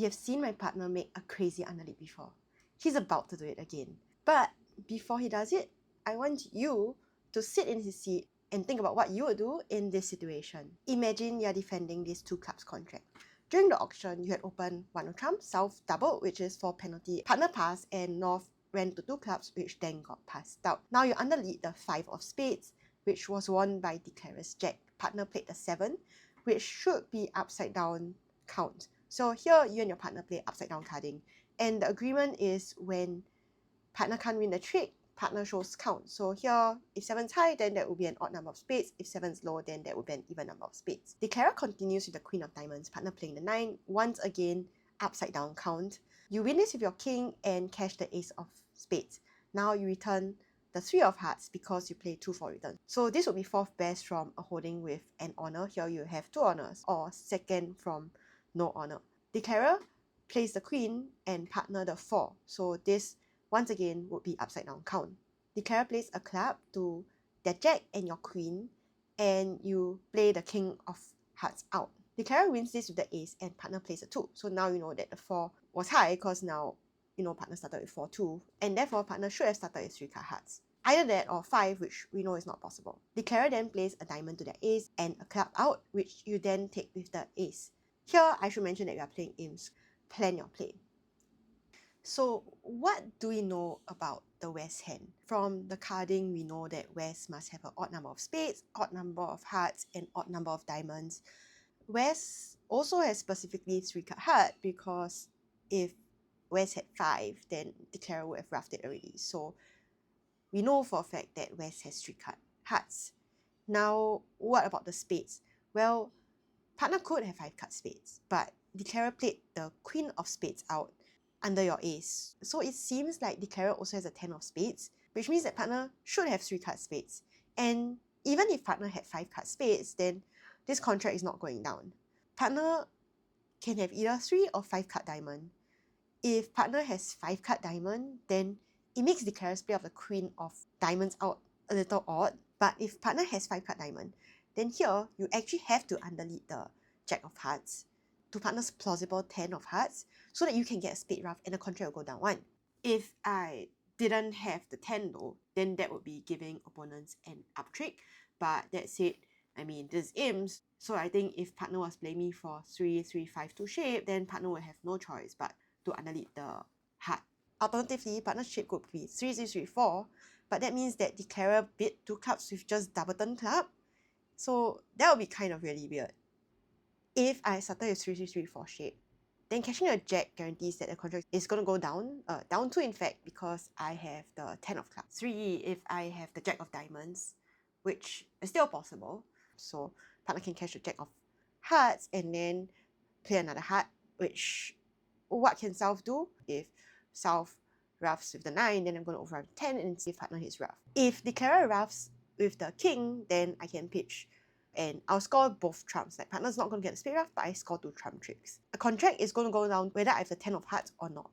You have seen my partner make a crazy underlead before. He's about to do it again. But before he does it, I want you to sit in his seat and think about what you would do in this situation. Imagine you're defending this 2 clubs contract. During the auction, you had opened 1 of trumps, south doubled, which is for penalty, partner passed, and north ran to 2 clubs, which then got passed out. Now you underlead the 5 of spades, which was won by declarer's jack. Partner played the 7, which should be upside down count. So here, you and your partner play upside down carding. And the agreement is when partner can't win the trick, partner shows count. So here, if 7's high, then that will be an odd number of spades. If 7's low, then that will be an even number of spades. Declarer continues with the queen of diamonds, partner playing the 9. Once again, upside down count. You win this with your king and cash the ace of spades. Now you return the 3 of hearts because you play 2 for return. So this will be 4th best from a holding with an honor. Here you have 2 honors, or 2nd from no honor. Declarer plays the queen and partner the 4. So this once again would be upside down count. Declarer plays a club to their jack and your queen, and you play the king of hearts out. Declarer wins this with the ace and partner plays a 2. So now you know that the 4 was high because now you know partner started with 4-2, and therefore partner should have started with 3 card hearts. Either that or 5, which we know is not possible. Declarer then plays a diamond to their ace and a club out, which you then take with the ace. Here, I should mention that we are playing imps. Plan your play. So what do we know about the West hand? From the carding, we know that West must have an odd number of spades, odd number of hearts, and odd number of diamonds. West also has specifically 3 card heart because if West had 5, then Declarer would have roughed it already. So we know for a fact that West has 3 card hearts. Now, what about the spades? Well, partner could have 5 card spades, but Declarer played the queen of spades out under your ace. So it seems like Declarer also has a 10 of spades, which means that partner should have 3 card spades. And even if partner had 5 card spades, then this contract is not going down. Partner can have either 3 or 5 card diamond. If partner has 5 card diamond, then it makes Declarer's play of the queen of diamonds out a little odd. But if partner has 5 card diamond, then here you actually have to underlead the jack of hearts to partner's plausible 10 of hearts so that you can get a spade ruff and the contract will go down 1. If I didn't have the 10 though, then that would be giving opponents an up trick. But that said, I mean, this is imps, so I think if partner was playing me for 3-3-5-2 shape, then partner would have no choice but to underlead the heart. Alternatively, partner's shape could be 3-3-3-4, but that means that Declarer bid 2 clubs with just double turn club. So that would be kind of really weird. If I started with 3-3-3-4 shape, then cashing a jack guarantees that the contract is going to go down, down 2 in fact, because I have the 10 of clubs. 3 if I have the jack of diamonds, which is still possible. So partner can cash the jack of hearts and then play another heart, which what can South do? If South roughs with the 9, then I'm going to override 10 and see if partner hits rough. If Declarer roughs with the king, then I can pitch and I'll score both trumps. Like partner's not going to get the spade ruff, but I score 2 trump tricks. A contract is going to go down whether I have the 10 of hearts or not.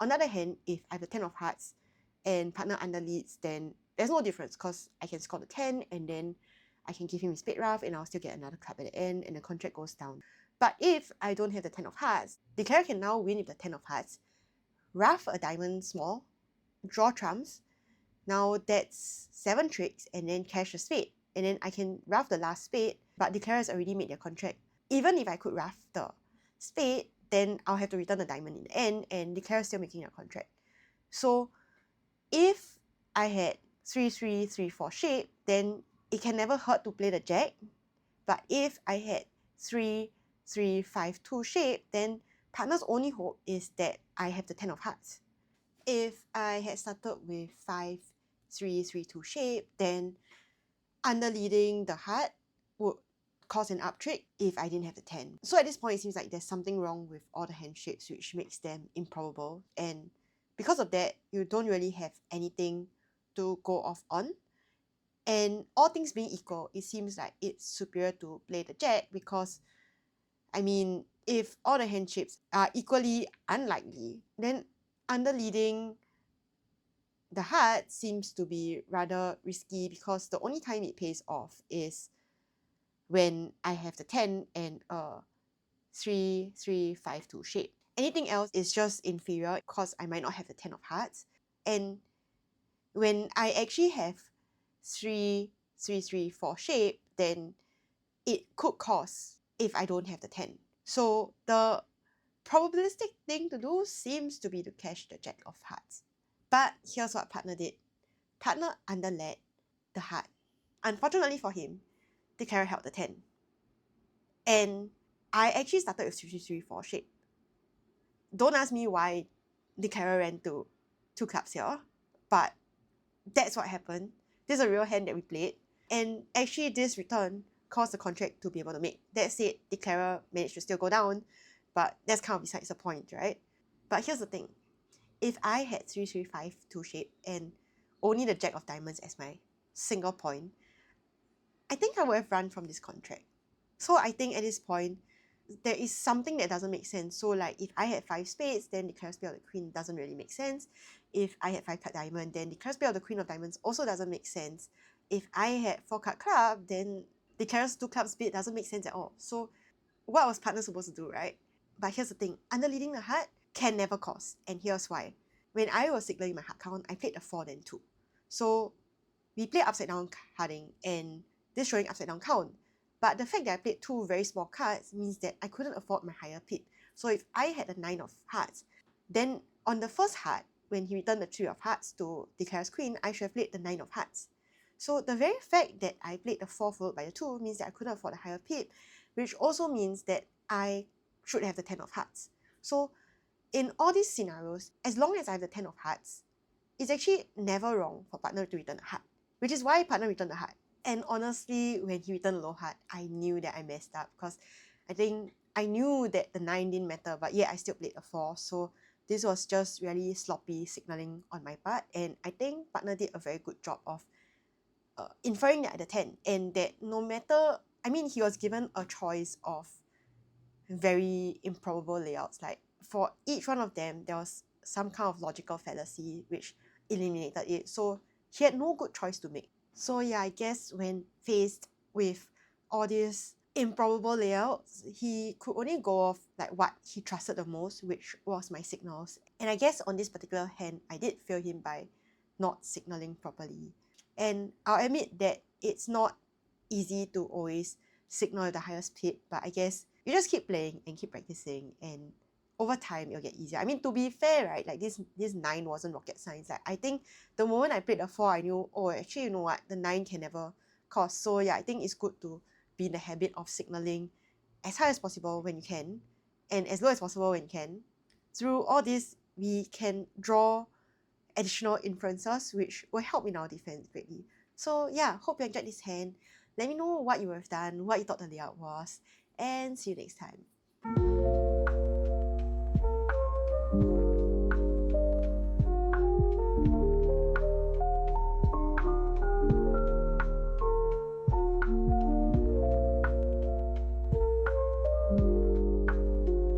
On the other hand, if I have the 10 of hearts and partner underleads, then there's no difference because I can score the 10 and then I can give him his spade ruff and I'll still get another club at the end and the contract goes down. But if I don't have the 10 of hearts, the Declarer can now win with the 10 of hearts, ruff a diamond small, draw trumps. Now that's 7 tricks and then cash a spade. And then I can ruff the last spade, but Declarer has already made their contract. Even if I could ruff the spade, then I'll have to return the diamond in the end, and Declarer is still making their contract. So if I had 3-3-3-4 shape, then it can never hurt to play the jack. But if I had 3-3-5-2 shape, then partner's only hope is that I have the 10 of hearts. If I had started with 5-3-3-2 shape, then underleading the heart would cause an up trick if I didn't have the 10. So at this point, it seems like there's something wrong with all the hand shapes, which makes them improbable. And because of that, you don't really have anything to go off on. And all things being equal, it seems like it's superior to play the jack because, I mean, if all the hand shapes are equally unlikely, then underleading the heart seems to be rather risky because the only time it pays off is when I have the 10 and a 3-3-5-2 shape. Anything else is just inferior because I might not have the 10 of hearts. And when I actually have 3-3-3-4 shape, then it could cause if I don't have the 10. So the probabilistic thing to do seems to be to cash the Jack of Hearts. But here's what partner did. Partner underled the heart. Unfortunately for him, the carrot held the 10. And I actually started with 3-3-3-4 shape. Don't ask me why the carrot ran to 2 clubs here, but that's what happened. This is a real hand that we played. And actually this return caused the contract to be able to make. That said, the carrot managed to still go down, but that's kind of besides the point, right? But here's the thing. If I had 3-3-5-2 shape and only the Jack of Diamonds as my single point, I think I would have run from this contract. So I think at this point, there is something that doesn't make sense. So like if I had 5 spades, then the carrot spade of the queen doesn't really make sense. If I had 5 card diamond, then the carrot spade of the queen of diamonds also doesn't make sense. If I had 4 card club, then the carrot 2 club spade doesn't make sense at all. So what was partner supposed to do, right? But here's the thing, underleading the heart can never cause, and here's why. When I was signaling my heart count, I played a 4 then 2. So we played upside down carding, and this showing upside down count. But the fact that I played 2 very small cards means that I couldn't afford my higher pip. So if I had a 9 of hearts, then on the first heart, when he returned the 3 of hearts to declare queen, I should have played the 9 of hearts. So the very fact that I played the 4 followed by the 2 means that I couldn't afford a higher pip, which also means that I should have the 10 of hearts. So in all these scenarios, as long as I have the 10 of hearts, it's actually never wrong for partner to return a heart, which is why partner returned the heart. And honestly, when he returned a low heart, I knew that I messed up because I think I knew that the 9 didn't matter, but yeah, I still played a 4. So this was just really sloppy signaling on my part, and I think partner did a very good job of inferring that at the 10, and that no matter, I mean, he was given a choice of very improbable layouts. Like for each one of them, there was some kind of logical fallacy which eliminated it. So he had no good choice to make. So yeah, I guess when faced with all these improbable layouts, he could only go off like what he trusted the most, which was my signals. And I guess on this particular hand, I did fail him by not signaling properly. And I'll admit that it's not easy to always signal the highest pip, but I guess you just keep playing and keep practicing, and over time it'll get easier. I mean, to be fair, right, like this 9 wasn't rocket science. Like I think the moment I played the 4, I knew, oh, actually, you know what, the 9 can never cause. So yeah, I think it's good to be in the habit of signaling as high as possible when you can, and as low as possible when you can. Through all this, we can draw additional inferences which will help in our defense greatly. So yeah, hope you enjoyed this hand. Let me know what you have done, what you thought the layout was, and see you next time.